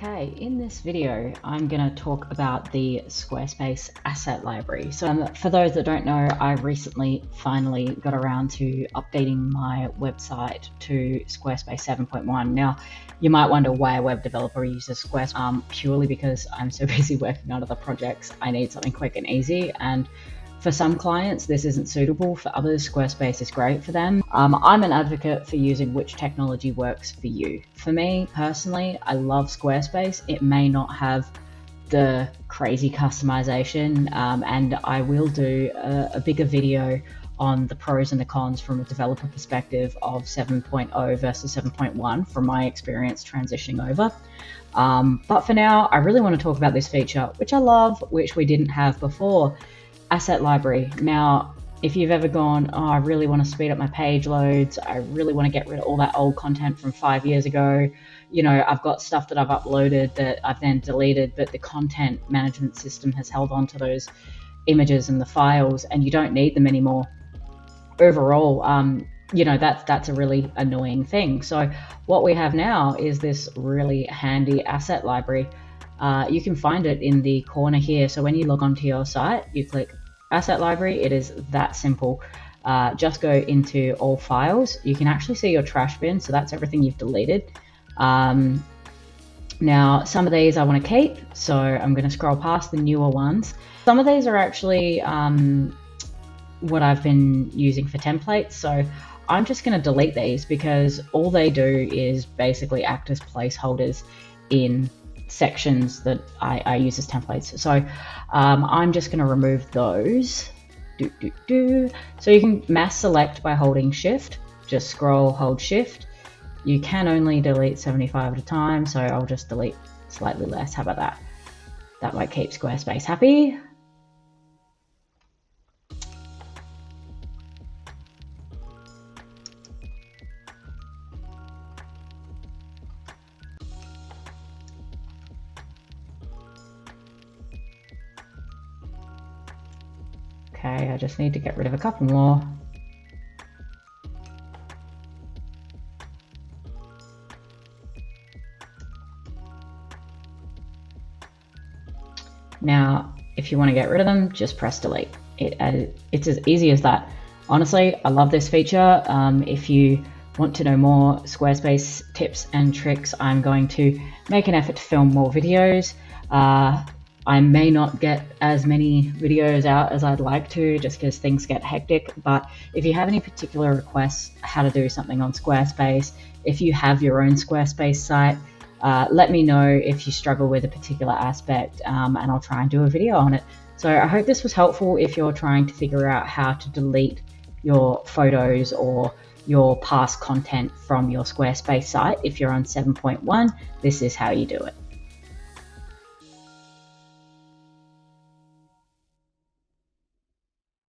Okay, in this video, I'm going to talk about the Squarespace asset library. So for those that don't know, I recently finally got around to updating my website to Squarespace 7.1. Now, you might wonder why a web developer uses Squarespace, purely because I'm so busy working on other projects. I need something quick and easy, and for some clients, this isn't suitable. For others, Squarespace is great for them. I'm an advocate for using which technology works for you. For me, personally, I love Squarespace. It may not have the crazy customization, and I will do a bigger video on the pros and the cons from a developer perspective of 7.0 versus 7.1 from my experience transitioning over. But for now, I really want to talk about this feature, which I love, which we didn't have before. Asset library. Now, if you've ever gone, oh, I really want to speed up my page loads, I really want to get rid of all that old content from 5 years ago, you know, I've got stuff that I've uploaded that I've then deleted, but the content management system has held on to those images and the files and you don't need them anymore. Overall, you know, that's a really annoying thing. So what we have now is this really handy asset library. You can find it in the corner here. So when you log onto your site, you click asset library. It is that simple. Just go into all files. You can actually see your trash bin. So that's everything you've deleted. Now, some of these I want to keep. So I'm going to scroll past the newer ones. Some of these are actually what I've been using for templates. So I'm just going to delete these because all they do is basically act as placeholders in sections that I use as templates. So I'm just going to remove those. So you can mass select by holding shift. Just scroll, hold shift. You can only delete 75 at a time, so I'll just delete slightly less. How about that? That might keep Squarespace happy. Okay, I just need to get rid of a couple more. Now, if you want to get rid of them, just press delete. It's as easy as that. Honestly, I love this feature. If you want to know more Squarespace tips and tricks, I'm going to make an effort to film more videos. I may not get as many videos out as I'd like to just because things get hectic, but if you have any particular requests how to do something on Squarespace, if you have your own Squarespace site, let me know if you struggle with a particular aspect, and I'll try and do a video on it. So I hope this was helpful if you're trying to figure out how to delete your photos or your past content from your Squarespace site. If you're on 7.1, this is how you do it.